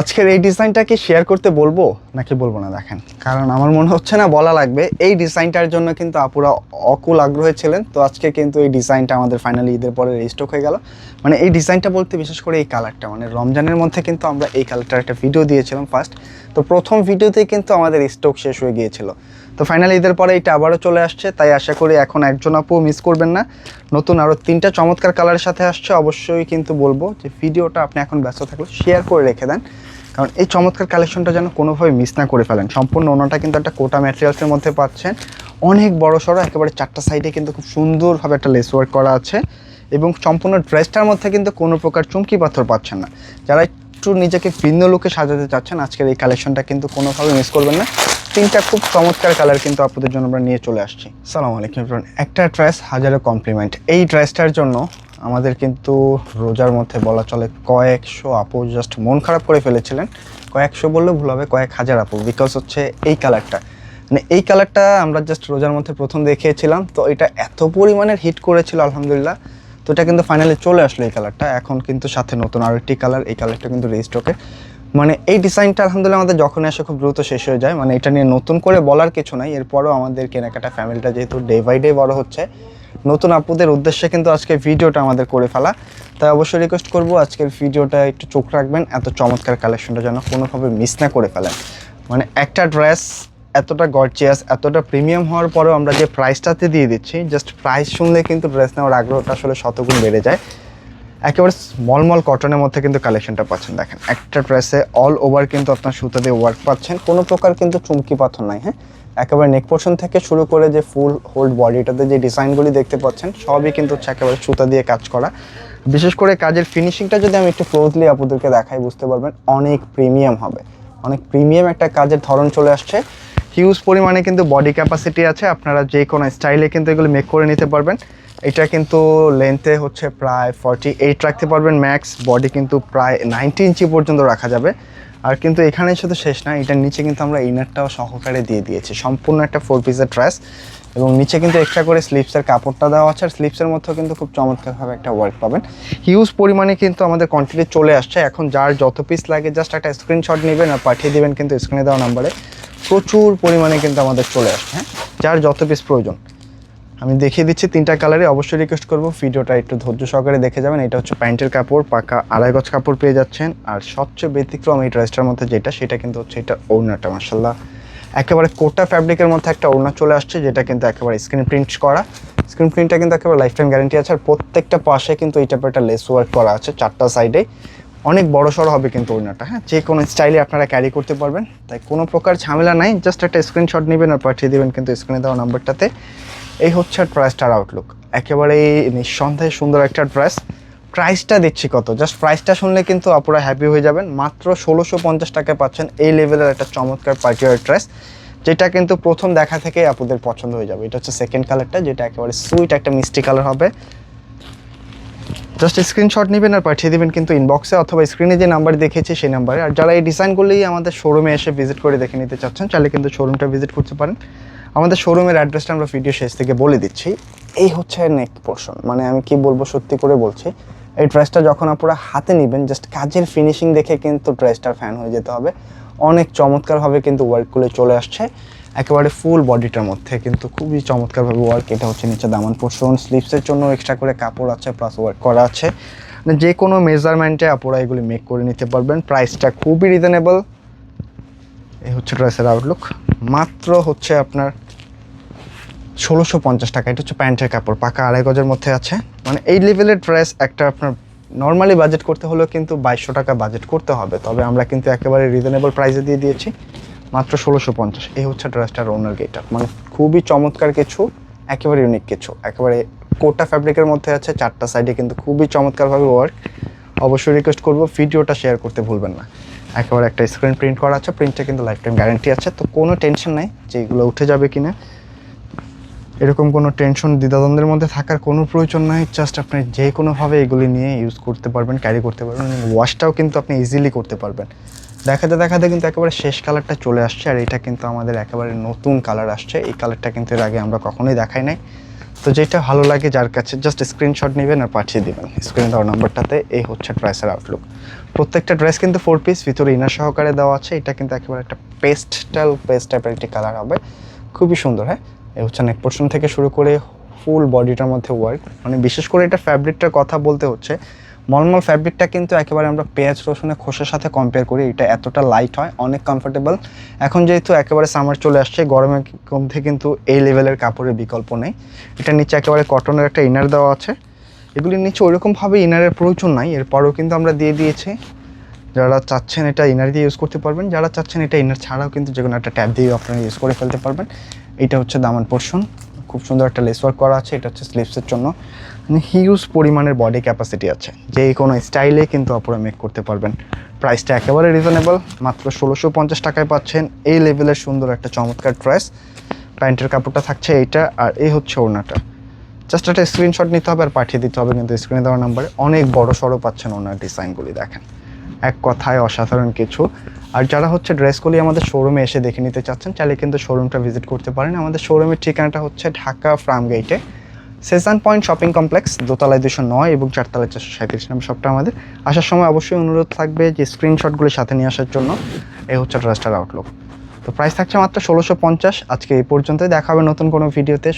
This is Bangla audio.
আজকের এই ডিজাইনটা কি শেয়ার করতে বলবো নাকি বলবো না দেখেন, কারণ আমার মনে হচ্ছে না বলা লাগবে। এই ডিজাইনটার জন্য কিন্তু আপুরা অকুল আগ্রহী ছিলেন। তো আজকে কিন্তু এই ডিজাইনটা আমাদের ফাইনালি ঈদের পরে রিস্টক হয়ে গেল। মানে এই ডিজাইনটা বলতে বিশেষ করে এই কালারটা, মানে রমজানের মধ্যে কিন্তু আমরা এই কালারটার একটা ভিডিও দিয়েছিলাম ফার্স্ট। তো প্রথম ভিডিওতেই কিন্তু আমাদের স্টক শেষ হয়ে গিয়েছিল। তো ফাইনালি ঈদের পরে এটা আবারও চলে আসছে, তাই আশা করি এখন একজন আপু মিস করবেন না। নতুন আরও 3টা চমৎকার কালারের সাথে আসছে। অবশ্যই কিন্তু বলবো যে ভিডিওটা আপনি এখন ব্যস্ত থাকলে শেয়ার করে রেখে দেন, কারণ এই চমৎকার কালেকশনটা যেন কোনোভাবে মিস না করে ফেলেন। সম্পূর্ণ ওনাটা কিন্তু একটা কোটা ম্যাটেরিয়ালসের মধ্যে পাচ্ছেন, অনেক বড় সড়ো, একেবারে 4টা সাইডে কিন্তু খুব সুন্দরভাবে একটা লেস ওয়ার্ক করা আছে। এবং সম্পূর্ণ ড্রেসটার মধ্যে কিন্তু কোনো প্রকার চুমকি পাথর পাচ্ছেন না। যারা একটু নিজেকে ভিন্ন লুকে সাজাতে চাচ্ছেন, আজকের এই কালেকশনটা কিন্তু কোনোভাবে মিস করবেন না। 3টা খুব চমৎকার কালার কিন্তু আপনাদের জন্য আমরা নিয়ে চলে আসছি। আসসালামু আলাইকুম এভরিওয়ান। একটা ড্রেস হাজারো কমপ্লিমেন্ট। এই ড্রেসটার জন্য আমাদের কিন্তু রোজার মধ্যে বলা চলে কয়েকশো আপু জাস্ট মন খারাপ করে ফেলেছিলেন। কয়েকশো বললেও ভুল হবে, কয়েক হাজার আপু। বিকজ হচ্ছে এই কালারটা, মানে এই কালারটা আমরা জাস্ট রোজার মধ্যে প্রথম দেখিয়েছিলাম, তো এটা এত পরিমাণের হিট করেছিল আলহামদুলিল্লাহ। তো এটা কিন্তু ফাইনালি চলে আসলো এই কালারটা। এখন কিন্তু সাথে নতুন আরেকটি কালার, এই কালারটা কিন্তু রিস্টকে। মানে এই ডিজাইনটা আলহামদুলিল্লাহ আমাদের যখন আসে খুব দ্রুত শেষ হয়ে যায়। মানে এটা নিয়ে নতুন করে বলার কিছু নাই। এরপরও আমাদের কেনাকাটা ফ্যামিলিটা যেহেতু ডে বাই ডে বড় হচ্ছে, নতুন আপুদের উদ্দেশ্যে কিন্তু আজকে ভিডিওটা আমাদের করে ফেলা। তাই অবশ্যই রিকোয়েস্ট করবো আজকের ভিডিওটা একটু চোখ রাখবেন, এত চমৎকার কালেকশনটা যেন কোনোভাবে মিস না করে ফেলেন। মানে একটা ড্রেস এতটা গর্জিয়াস, এতটা প্রিমিয়াম হওয়ার পরেও আমরা যে প্রাইসটাতে দিয়ে দিচ্ছি, জাস্ট প্রাইস শুনলে কিন্তু ড্রেস নেওয়ার আগ্রহটা আসলে শতগুণ বেড়ে যায়। একেবারে মলমল কটনের মধ্যে কিন্তু কালেকশনটা পাচ্ছেন। দেখেন একটা ড্রেসে অল ওভার কিন্তু আপনার সুতা দিয়ে ওয়ার্ক পাচ্ছেন, কোনো প্রকার কিন্তু চুমকি পাথর নাই। হ্যাঁ, একেবারে নেক পোর্শন থেকে শুরু করে যে ফুল হোল্ড বডিটাতে যে ডিজাইনগুলি দেখতে পাচ্ছেন সবই কিন্তু হচ্ছে একেবারে সুতা দিয়ে কাজ করা। বিশেষ করে কাজের ফিনিশিংটা যদি আমি একটু ক্লোজলি আপনাদেরকে দেখাই, বুঝতে পারবেন অনেক প্রিমিয়াম হবে। অনেক প্রিমিয়াম একটা কাজের ধরন চলে আসছে। হিউজ পরিমাণে কিন্তু বডি ক্যাপাসিটি আছে, আপনারা যে কোনো স্টাইলে কিন্তু এগুলো মেক করে নিতে পারবেন। এটা কিন্তু লেন্থে হচ্ছে প্রায় 48 রাখতে পারবেন ম্যাক্স। বডি কিন্তু প্রায় 90 ইঞ্চি পর্যন্ত রাখা যাবে। আর কিন্তু এখানেই শুধু শেষ না, এটার নিচে কিন্তু আমরা ইনারটাও সহকারে দিয়ে দিয়েছি। সম্পূর্ণ একটা 4 পিসের ড্রেস, এবং নিচে কিন্তু এক্সট্রা করে স্লিপসের কাপড়টা দেওয়া আছে। আর স্লিপসের মধ্যেও কিন্তু খুব চমৎকারভাবে একটা ওয়ার্ক পাবেন। হিউজ পরিমাণে কিন্তু আমাদের কোয়ান্টিটি চলে আসছে। এখন যার যত পিস লাগে জাস্ট একটা স্ক্রিনশট নেবেন আর পাঠিয়ে দেবেন কিন্তু স্ক্রিনে দেওয়া নাম্বারে। প্রচুর পরিমাণে কিন্তু আমাদের চলে আসছে। হ্যাঁ, যার যত পিস প্রয়োজন আমি দেখিয়ে দিচ্ছি 3টা কালারে। অবশ্যই রিকোয়েস্ট করবো ভিডিওটা একটু ধৈর্য সহকারে দেখে যাবেন। এটা হচ্ছে প্যান্টের কাপড়, পাকা 2.5 গজ কাপড় পেয়ে যাচ্ছেন। আর সবচেয়ে ব্যতিক্রম এই ড্রেসটার মধ্যে যেটা, সেটা কিন্তু হচ্ছে এটা ওড়নাটা। মাশাআল্লাহ, একেবারে কোটা ফ্যাব্রিকের মধ্যে একটা ওড়না চলে আসছে, যেটা কিন্তু একেবারে স্ক্রিন প্রিন্ট করা। স্ক্রিন প্রিন্টটা কিন্তু একেবারে লাইফ টাইম গ্যারান্টি আছে। আর প্রত্যেকটা পাশে কিন্তু এই টাইপের একটা লেস ওয়ার্ক করা আছে 4টা সাইডে। অনেক বড় সড়ো হবে কিন্তু ওড়নাটা। হ্যাঁ, যে কোনো স্টাইলে আপনারা ক্যারি করতে পারবেন, তাই কোনো প্রকার ঝামেলা নাই। জাস্ট একটা স্ক্রিনশট নেবেন আর পাঠিয়ে দেবেন কিন্তু স্ক্রিনে দেওয়া নাম্বারটাতে। এই হচ্ছে ড্রেসটার আউটলুক। একেবারে নিঃসন্দেহে সুন্দর একটা ড্রেস। প্রাইসটা দিচ্ছি কত, জাস্ট প্রাইসটা শুনলে কিন্তু আপনারা হ্যাপি হয়ে যাবেন। মাত্র 1650 টাকায় পাচ্ছেন এই লেভেলের একটা চমৎকার পার্টিওয়ার ড্রেস, যেটা কিন্তু প্রথম দেখা থেকে আপনাদের পছন্দ হয়ে যাবে। এটা হচ্ছে সেকেন্ড কালারটা, যেটা একেবারে সুইট একটা মিষ্টি কালার হবে। জাস্ট স্ক্রিনশট নেবেন আর পাঠিয়ে দেবেন কিন্তু ইনবক্সে অথবা স্ক্রিনে যে নাম্বার দেখেছি সেই নাম্বারে। আর যারা এই ডিজাইনগুলি আমাদের শোরুমে এসে ভিজিট করে দেখে নিতে চাচ্ছেন, চাইলে কিন্তু শোরুমটা ভিজিট করতে পারেন। আমাদের শোরুমের অ্যাড্রেসটা আমরা ভিডিও শেষ থেকে বলে দিচ্ছি। এই হচ্ছে নেক পোর্শন, মানে আমি কি বলবো, সত্যি করে বলছি, এই ড্রেসটা যখন আপনারা হাতে নেবেন জাস্ট কাজের ফিনিশিং দেখে কিন্তু ড্রেসটার ফ্যান হয়ে যেতে হবে। অনেক চমৎকারভাবে কিন্তু ওয়ার্কগুলো চলে আসছে একেবারে ফুল বডিটার মধ্যে, কিন্তু খুবই চমৎকারভাবে ওয়ার্ক। এটা হচ্ছে নিচে দামান পোর্শন, স্লিপসের জন্য এক্সট্রা করে কাপড় আছে, প্লাস ওয়ার্ক করা আছে। যে কোনো মেজারমেন্টে আপনারা এগুলি মেক করে নিতে পারবেন। প্রাইসটা খুবই রিজনেবল। এই হচ্ছে ড্রেসের আউটলুক। মাত্র হচ্ছে আপনার 1650 টাকা। এটা হচ্ছে প্যান্টের কাপড়, পাকা 2.5 গজের মধ্যে আছে। মানে এই লেভেলের ড্রেস একটা আপনার নর্মালি বাজেট করতে হলেও কিন্তু 2200 টাকা বাজেট করতে হবে, তবে আমরা কিন্তু একেবারে রিজনেবল প্রাইসে দিয়ে দিয়েছি মাত্র 1650। এই হচ্ছে ড্রেসটার ওনার গেট আপ। মানে খুবই চমৎকার কিছু, একেবারে ইউনিক কিছু, একেবারে কোটা ফ্যাব্রিকের মধ্যে আছে। 4টা সাইডে কিন্তু খুবই চমৎকারভাবে ওয়ার্ক। অবশ্যই রিকোয়েস্ট করবো ভিডিওটা শেয়ার করতে ভুলবেন না। একেবারে একটা স্ক্রিন প্রিন্ট করা আছে, প্রিন্টটা কিন্তু লাইফ টাইম গ্যারান্টি আছে। তো কোনো টেনশন নাই যে এগুলো উঠে যাবে কিনা, এরকম কোনো টেনশন দ্বিধাদ্বন্দ্বের মধ্যে থাকার কোনো প্রয়োজন নাই। জাস্ট আপনি যে কোনোভাবে এগুলি নিয়ে ইউজ করতে পারবেন, ক্যারি করতে পারবেন। ওয়াশটাও কিন্তু আপনি ইজিলি করতে পারবেন। দেখাতে দেখাতে কিন্তু একেবারে শেষ কালারটা চলে আসছে। আর এটা কিন্তু আমাদের একেবারে নতুন কালার আসছে। এই কালারটা কিন্তু এর আগে আমরা কখনোই দেখাই নাই। তো যেটা ভালো লাগে যার কাছে জাস্ট স্ক্রিনশট নেবেন আর পাঠিয়ে দেবেন স্ক্রিনে দেওয়ার নাম্বারটাতে। এই হচ্ছে ড্রেসের আউটলুক। প্রত্যেকটা ড্রেস কিন্তু 4 পিস, ভিতরে ইনার সহকারে দেওয়া আছে। এটা কিন্তু একেবারে একটা পেস্ট টাইপের একটি কালার হবে, খুবই সুন্দর। হ্যাঁ, এই হচ্ছে নেক পোর্শন থেকে শুরু করে ফুল বডিটার মধ্যে ওয়ার্ক, মানে বিশেষ করে এটা ফ্যাব্রিকটার কথা বলতে হচ্ছে, মলমল ফ্যাব্রিকটা কিন্তু একেবারে আমরা পেঁয়াজ রসুনের খোসার সাথে কম্পেয়ার করি, এটা এতটা লাইট হয়, অনেক কমফোর্টেবল। এখন যেহেতু একেবারে সামার চলে আসছে, গরমের মধ্যে কিন্তু এই লেভেলের কাপড়ের বিকল্প নেই। এটা নিচে একেবারে কটনের একটা ইনার দেওয়া আছে। এগুলির নিচে ওইরকমভাবে ইনারের প্রয়োজন নাই, এরপরেও কিন্তু আমরা দিয়ে দিয়েছি। যারা চাচ্ছেন এটা ইনার দিয়ে ইউজ করতে পারবেন, যারা চাচ্ছেন এটা ইনার ছাড়াও কিন্তু যে কোনো একটা ট্যাব দিয়ে আপনারা ইউজ করে ফেলতে পারবেন। এটা হচ্ছে দামান পোর্শন, খুব সুন্দর একটা লেস ওয়ার্ক করা আছে। এটা হচ্ছে স্লিভসের জন্য, মানে হিউজ পরিমাণের বডি ক্যাপাসিটি আছে, যে কোনো স্টাইলে কিন্তু আপনারা মেক করতে পারবেন। প্রাইসটা একেবারে রিজনেবল, মাত্র 1650 টাকায় পাচ্ছেন এই লেভেলের সুন্দর একটা চমৎকার ড্রেস। প্যান্টের কাপড়টা থাকছে এইটা, আর এই হচ্ছে ওড়নাটা। জাস্ট একটা স্ক্রিনশট নিতে হবে আর পাঠিয়ে দিতে হবে কিন্তু স্ক্রিনে দেওয়া নাম্বারে। অনেক বড় সড়ো পাচ্ছেন ওনার ডিজাইনগুলি, দেখেন এক কথায় অসাধারণ কিছু। আর যারা হচ্ছে ড্রেসগুলি আমাদের শোরুমে এসে দেখে নিতে চাচ্ছেন, চাইলে কিন্তু শোরুমটা ভিজিট করতে পারেন। আমাদের শোরুমের ঠিকানাটা হচ্ছে ঢাকা ফার্মগেটে, সেশন পয়েন্ট শপিং কমপ্লেক্স, দোতলায় 209 এবং চারতলায় 437 নম্বর শপটা আমাদের। আসার সময় অবশ্যই অনুরোধ থাকবে যে স্ক্রিনশটগুলি সাথে নিয়ে আসার জন্য। এই হচ্ছে ড্রেসটার আউটলুক। তো প্রাইস থাকছে মাত্র 1650। আজকে এই পর্যন্তই, দেখা হবে নতুন কোনো ভিডিওতে।